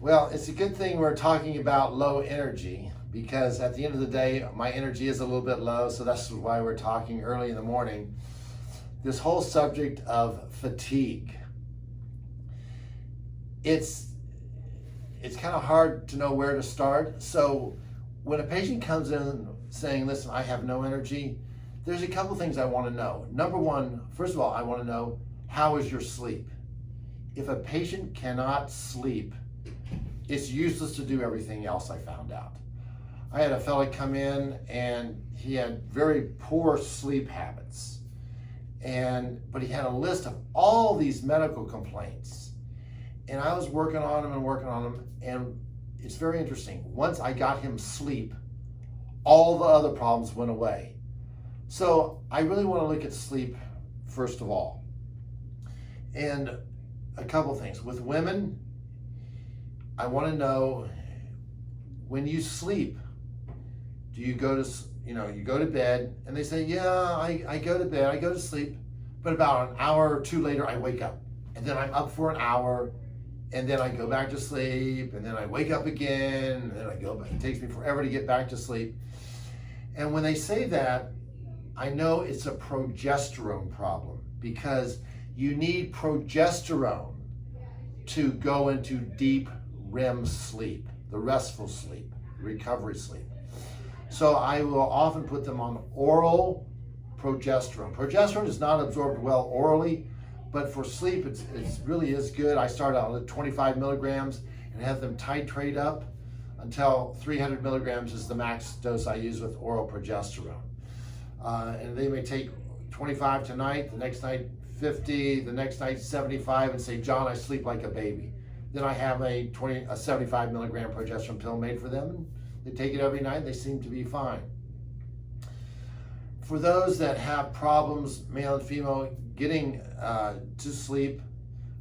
Well, it's a good thing we're talking about low energy, because at the end of the day, my energy is a little bit low, so that's why we're talking early in the morning. This whole subject of fatigue. It's kind of hard to know where to start. So when a patient comes in saying, listen, I have no energy, there's a couple things I want to know. Number one, first of all, I want to know, how is your sleep? If a patient cannot sleep, it's useless to do everything else, I found out. I had a fellow come in and he had very poor sleep habits. But he had a list of all these medical complaints. And I was working on him, and it's very interesting. Once I got him sleep, all the other problems went away. So I really want to look at sleep first of all. And a couple things. With women, I want to know, when you sleep, do you go to, you go to bed, and they say, yeah, I go to bed, I go to sleep, but about an hour or two later, I wake up. And then I'm up for an hour, and then I go back to sleep, and then I wake up again, and then I go back. It takes me forever to get back to sleep. And when they say that, I know it's a progesterone problem, because you need progesterone to go into deep REM sleep, the restful sleep, recovery sleep. So I will often put them on oral progesterone. Progesterone is not absorbed well orally, but for sleep, it really is good. I start out at 25 milligrams and have them titrate up until 300 milligrams is the max dose I use with oral progesterone. And they may take 25 tonight, the next night 50, the next night 75, and say, John, I sleep like a baby. Then I have a 75 milligram progesterone pill made for them, and they take it every night, and they seem to be fine. For those that have problems, male and female, getting to sleep,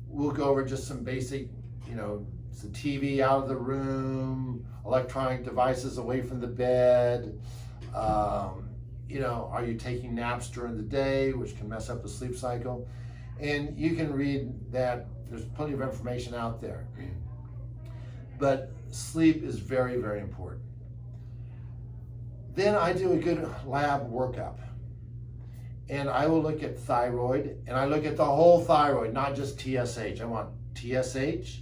we'll go over just some basic, the TV out of the room, electronic devices away from the bed. Are you taking naps during the day, which can mess up the sleep cycle? And you can read that. There's plenty of information out there. But sleep is very, very important. Then I do a good lab workup. And I will look at thyroid, and I look at the whole thyroid, not just TSH. I want TSH,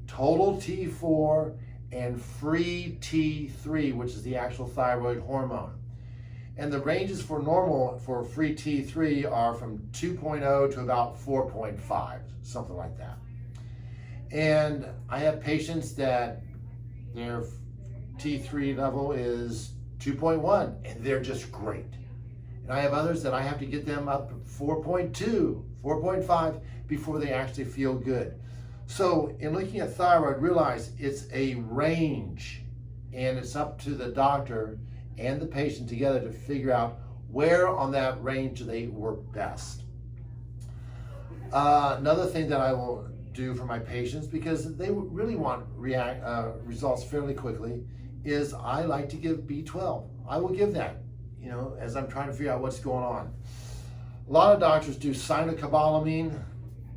total T4, and free T3, which is the actual thyroid hormone. And the ranges for normal for free T3 are from 2.0 to about 4.5, something like that. And I have patients that their T3 level is 2.1, and they're just great. And I have others that I have to get them up 4.2, 4.5 before they actually feel good. So in looking at thyroid, realize it's a range, and it's up to the doctor and the patient together to figure out where on that range do they work best. Another thing that I will do for my patients, because they really want results fairly quickly, is I like to give B12. I will give that, as I'm trying to figure out what's going on. A lot of doctors do cyanocobalamin,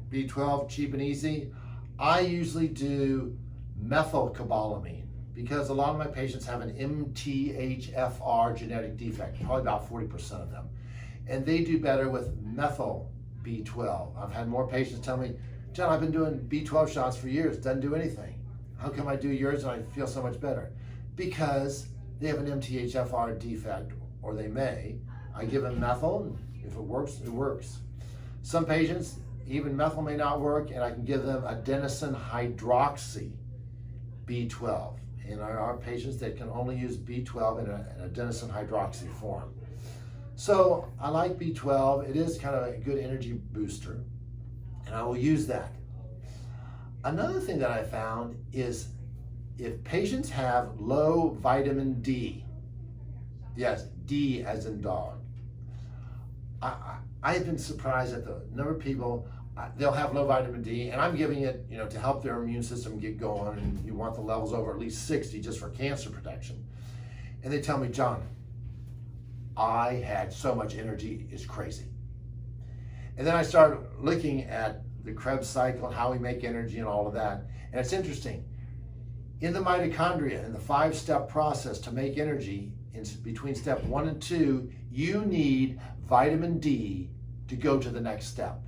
B12, cheap and easy. I usually do methylcobalamin, because a lot of my patients have an MTHFR genetic defect, probably about 40% of them. And they do better with methyl B12. I've had more patients tell me, John, I've been doing B12 shots for years, doesn't do anything. How come I do yours and I feel so much better? Because they have an MTHFR defect, or they may. I give them methyl, and if it works, it works. Some patients, even methyl may not work, and I can give them adenosine hydroxy B12. And there are patients that can only use B12 in an adenosine hydroxy form. So I like B12. It is kind of a good energy booster, and I will use that. Another thing that I found is if patients have low vitamin D, yes, D as in dog, I have been surprised at the number of people, they'll have low vitamin D, and I'm giving it, to help their immune system get going, and you want the levels over at least 60 just for cancer protection. And they tell me, John, I had so much energy, it's crazy. And then I started looking at the Krebs cycle and how we make energy and all of that. And it's interesting. In the mitochondria, in the 5-step process to make energy, in between step 1 and 2, you need vitamin D to go to the next step.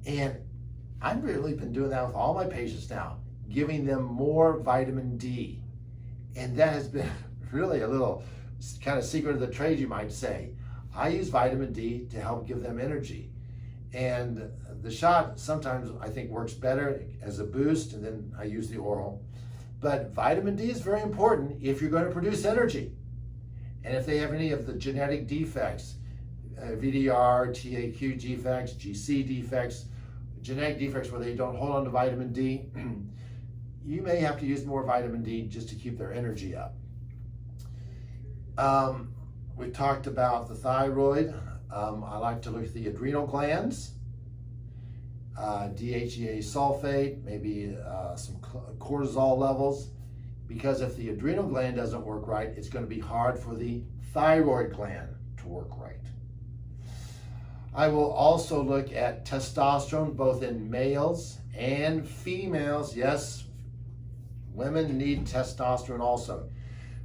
And I've really been doing that with all my patients now, giving them more vitamin D. And that has been really a little kind of secret of the trade, you might say. I use vitamin D to help give them energy. And the shot sometimes I think works better as a boost, and then I use the oral. But vitamin D is very important if you're going to produce energy. And if they have any of the genetic defects, VDR, TAQ defects, GC defects, genetic defects where they don't hold on to vitamin D, you may have to use more vitamin D just to keep their energy up. We talked about the thyroid. I like to look at the adrenal glands, DHEA sulfate, maybe some cortisol levels, because if the adrenal gland doesn't work right, it's going to be hard for the thyroid gland to work right. I will also look at testosterone both in males and females. Yes, women need testosterone also.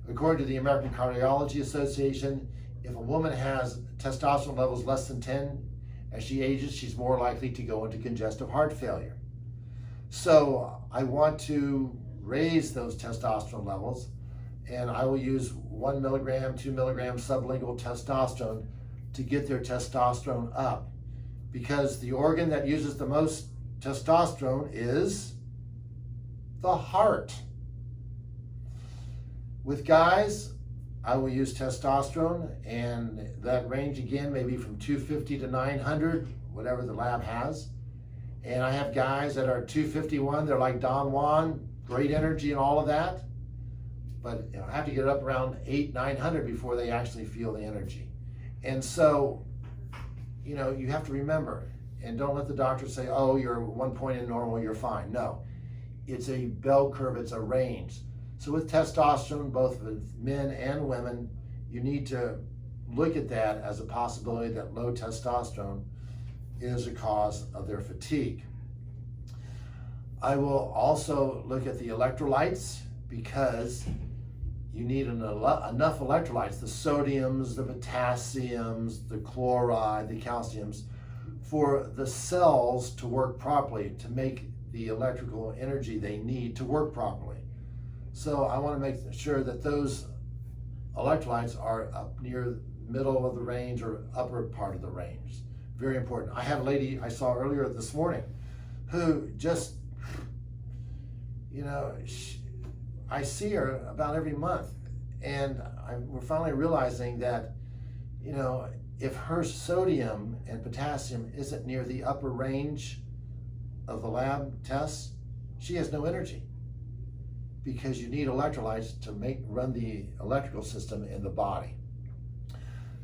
According to the American Cardiology Association, if a woman has testosterone levels less than 10, as she ages, she's more likely to go into congestive heart failure. So I want to raise those testosterone levels, and I will use 1 milligram, 2 milligram sublingual testosterone to get their testosterone up, because the organ that uses the most testosterone is the heart. With guys, I will use testosterone, and that range again maybe from 250 to 900, whatever the lab has. And I have guys that are 251, they're like Don Juan, great energy and all of that, but I have to get up around 800-900 before they actually feel the energy. And so, you have to remember, and don't let the doctor say, oh, you're 1 point in normal, you're fine. No, it's a bell curve, it's a range. So with testosterone, both with men and women, you need to look at that as a possibility that low testosterone is a cause of their fatigue. I will also look at the electrolytes, because you need enough electrolytes, the sodiums, the potassiums, the chloride, the calciums, for the cells to work properly, to make the electrical energy they need to work properly. So I want to make sure that those electrolytes are up near the middle of the range or upper part of the range. Very important. I had a lady I saw earlier this morning who just, I see her about every month, and we're finally realizing that, if her sodium and potassium isn't near the upper range of the lab tests, she has no energy, because you need electrolytes to run the electrical system in the body.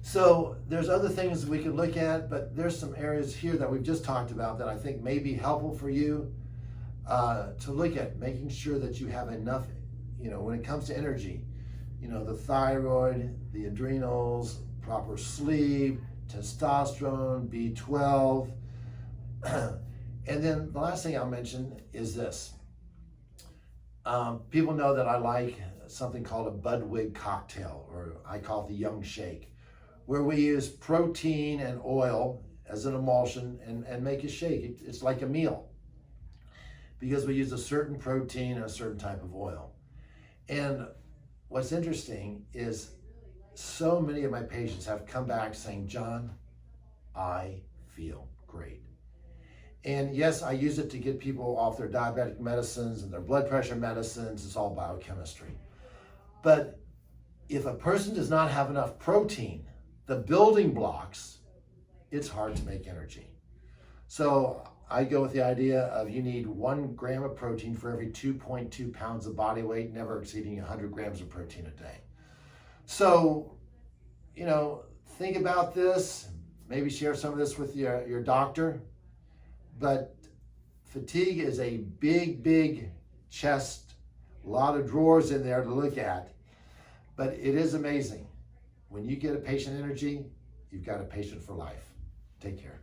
So there's other things we could look at, but there's some areas here that we've just talked about that I think may be helpful for you to look at, making sure that you have enough, when it comes to energy, the thyroid, the adrenals, proper sleep, testosterone, B12. And then the last thing I'll mention is this. People know that I like something called a Budwig cocktail, or I call it the Young Shake, where we use protein and oil as an emulsion and make a shake. It's like a meal, because we use a certain protein and a certain type of oil. And what's interesting is so many of my patients have come back saying, John, I feel great. And yes, I use it to get people off their diabetic medicines and their blood pressure medicines. It's all biochemistry. But if a person does not have enough protein, the building blocks, it's hard to make energy. So I go with the idea of you need 1 gram of protein for every 2.2 pounds of body weight, never exceeding 100 grams of protein a day. So, think about this, maybe share some of this with your doctor. But fatigue is a big, big chest, a lot of drawers in there to look at. But it is amazing. When you get a patient energy, you've got a patient for life. Take care.